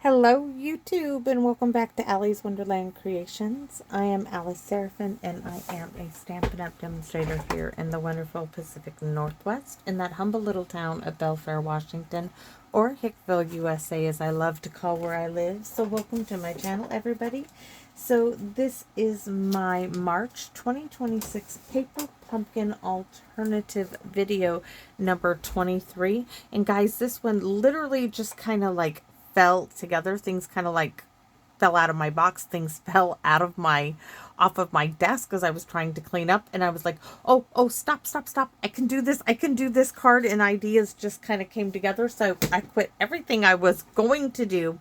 Hello YouTube and welcome back to Allie's Wonderland Creations. I am Alice Seraphin and I am a Stampin' Up! Demonstrator here in the wonderful Pacific Northwest in that humble little town of Belfair, Washington, or Hickville, USA as I love to call where I live. So welcome to my channel everybody. So this is my March 2026 Paper Pumpkin Alternative video number 23. And guys, this one literally just kind of like fell together. Things kind of like fell out of my box. Things fell out of off of my desk as I was trying to clean up, and I was like, oh, stop. I can do this card, and ideas just kind of came together. So I quit everything I was going to do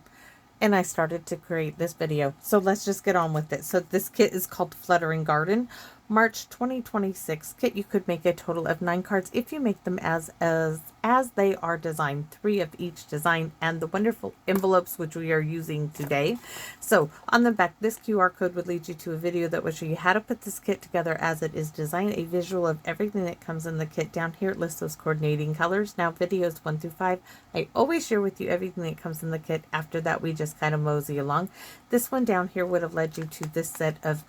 and I started to create this video. So let's just get on with it. So this kit is called Fluttering Garden. March 2026 kit. You could make a total of 9 cards if you make them as they are designed, 3 of each design, and the wonderful envelopes which we are using today. So on the back, this QR code would lead you to a video that will show you how to put this kit together as it is designed, a visual of everything that comes in the kit. Down here it lists those coordinating colors. Now videos 1 through 5, I always share with you everything that comes in the kit. After that we just kind of mosey along. This one down here would have led you to this set of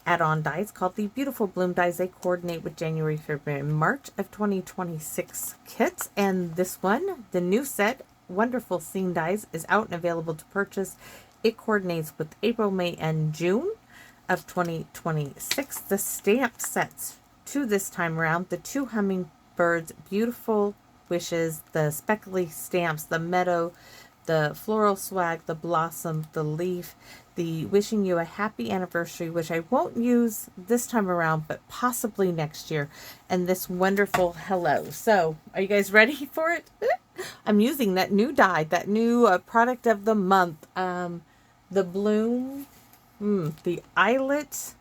add-on dies called the Beautiful Bloom Dies. They coordinate with January, February, and March of 2026 kits. And this one, the new set, Wonderful Scene Dies, is out and available to purchase. It coordinates with April, May, and June of 2026. The stamp sets to this time around, the 2 hummingbirds, Beautiful Wishes, the speckly stamps, the meadow, the floral swag, the blossom, the leaf, the wishing you a happy anniversary, which I won't use this time around, but possibly next year, and this wonderful hello. So are you guys ready for it? I'm using that new die, that new product of the month, the Bloom, the Eyelit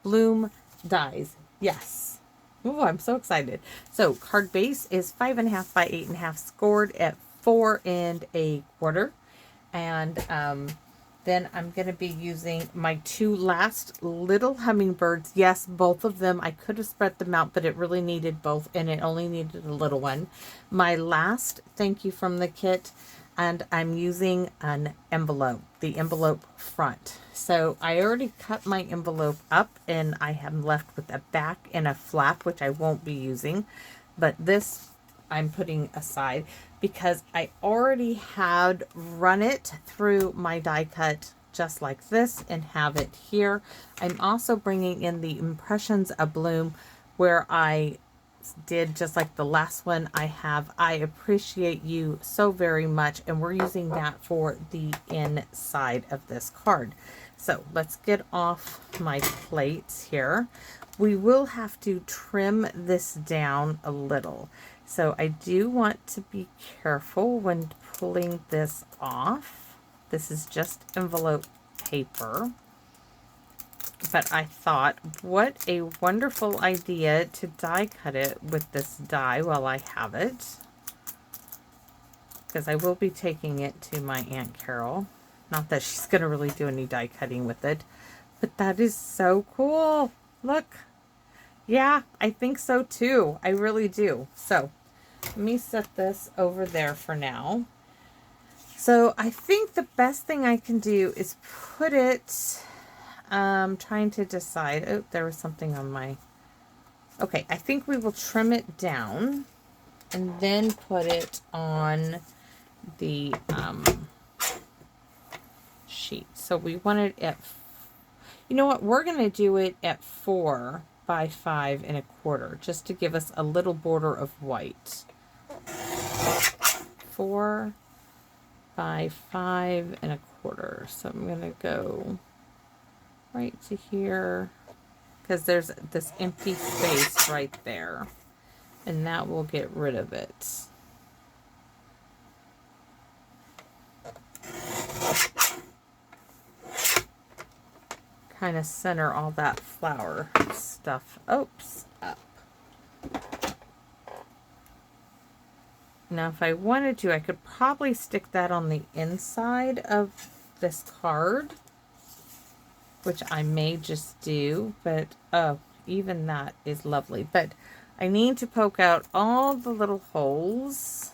Bloom Dies. Yes. Oh, I'm so excited. So card base is 5.5 by 8.5, scored at 4 1/4, and then I'm going to be using my 2 last little hummingbirds. Yes, both of them. I could have spread them out, but it really needed both, and it only needed a little one. My last thank you from the kit, and I'm using an envelope, the envelope front. So I already cut my envelope up, and I am left with a back and a flap, which I won't be using, but this I'm putting aside because I already had run it through my die cut just like this and have it here. I'm also bringing in the Impressions Abloom, where I did just like the last one. I have I Appreciate You So Very Much, and we're using that for the inside of this card. So let's get off my plates here. We will have to trim this down a little. So I do want to be careful when pulling this off. This is just envelope paper. But I thought, what a wonderful idea to die cut it with this die while I have it. Because I will be taking it to my Aunt Carol. Not that she's going to really do any die cutting with it. But that is so cool. Look. Yeah, I think so too. I really do. So let me set this over there for now. So I think the best thing I can do is put it, trying to decide. Oh, there was something on my, okay, I think we will trim it down and then put it on the sheet. So we want it at, you know what, we're going to do it at 4 by 5 1/4, just to give us a little border of white. 4 by 5 1/4. So I'm going to go right to here because there's this empty space right there, and that will get rid of it. Kind of center all that flower stuff up. Now if I wanted to, I could probably stick that on the inside of this card, which I may just do, but oh, even that is lovely. But I need to poke out all the little holes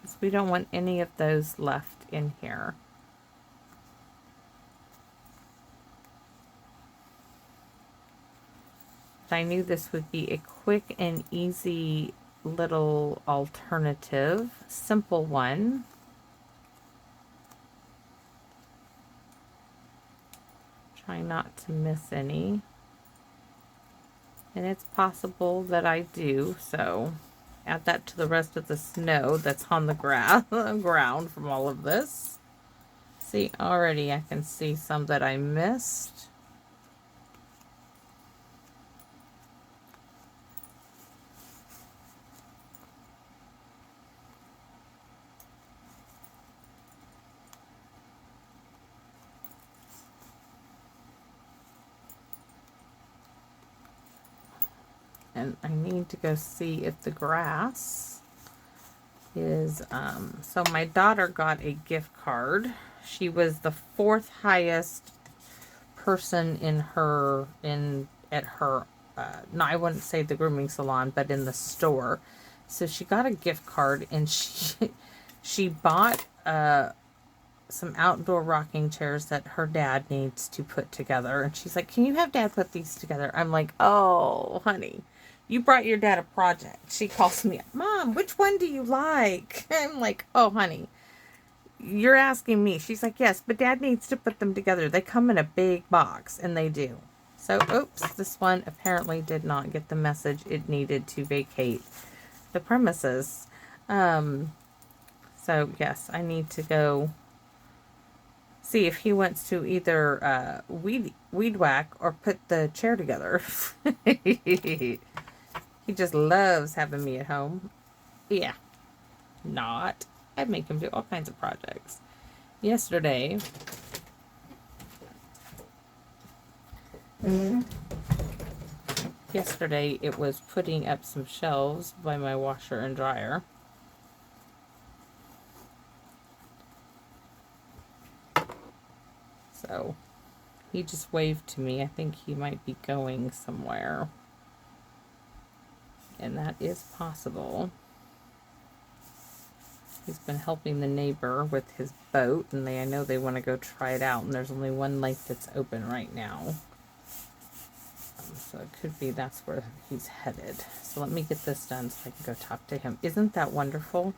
because we don't want any of those left in here. I knew this would be a quick and easy little alternative, simple one. Try not to miss any. And it's possible that I do, so add that to the rest of the snow that's on the ground from all of this. See, already I can see some that I missed. And I need to go see if the grass is, so my daughter got a gift card. She was the 4th highest person in her, at her, no, I wouldn't say the grooming salon, but in the store. So she got a gift card, and she bought, some outdoor rocking chairs that her dad needs to put together. And she's like, can you have dad put these together? I'm like, oh, honey, you brought your dad a project. She calls me, Mom, which one do you like? I'm like, oh, honey, you're asking me. She's like, yes, but dad needs to put them together. They come in a big box, and they do. So, oops, this one apparently did not get the message it needed to vacate the premises. So, yes, I need to go see if he wants to either weed whack or put the chair together. He just loves having me at home. Yeah, not. I make him do all kinds of projects. Yesterday, it was putting up some shelves by my washer and dryer. So he just waved to me. I think he might be going somewhere. And that is possible. He's been helping the neighbor with his boat, and I know they want to go try it out, and there's only one lake that's open right now. So it could be that's where he's headed. So let me get this done so I can go talk to him. Isn't that wonderful?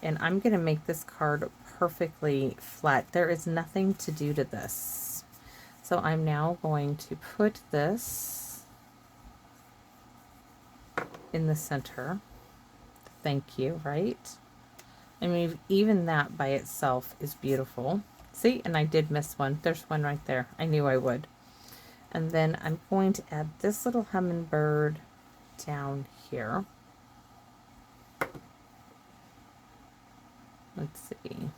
And I'm going to make this card perfectly flat. There is nothing to do to this. So I'm now going to put this in the center. Thank you, right? I mean, even that by itself is beautiful. See, and I did miss one. There's one right there. I knew I would. And then I'm going to add this little hummingbird down here. Let's see.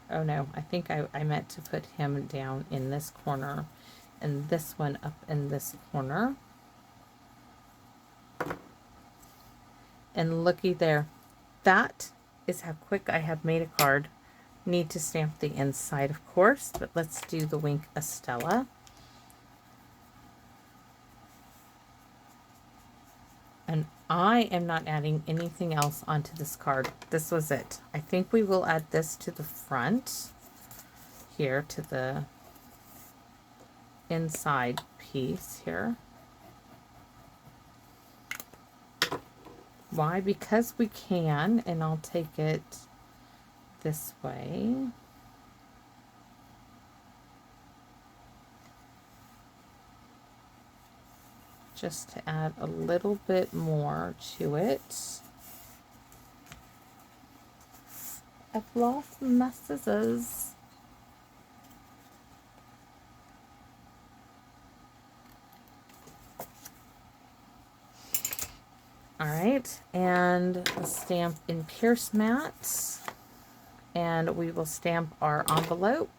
Oh no, I think I meant to put him down in this corner and this one up in this corner. And looky there. That is how quick I have made a card. Need to stamp the inside, of course, but let's do the Wink Estella. And I am not adding anything else onto this card. This was it. I think we will add this to the front here, to the inside piece here. Why? Because we can, and I'll take it this way. Just to add a little bit more to it. I've lost my scissors. All right, and a stamp in Pierce Mats, and we will stamp our envelope.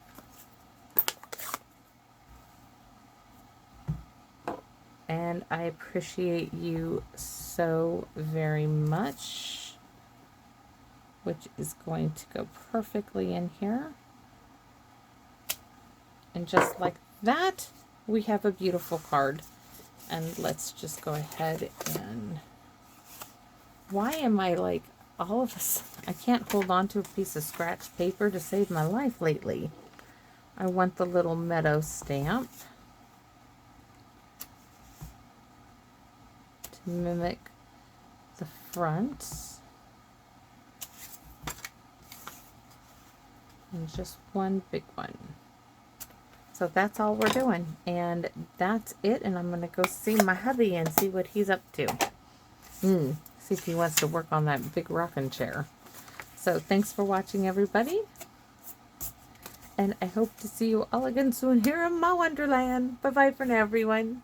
And I appreciate you so very much, which is going to go perfectly in here. And just like that, we have a beautiful card. And let's just go ahead and... Why am I like all of us, I can't hold on to a piece of scratch paper to save my life lately. I want the little meadow stamp to mimic the front. And just one big one. So that's all we're doing. And that's it. And I'm going to go see my hubby and see what he's up to. See if he wants to work on that big rocking chair. So thanks for watching, everybody. And I hope to see you all again soon here in my Wonderland. Bye-bye for now, everyone.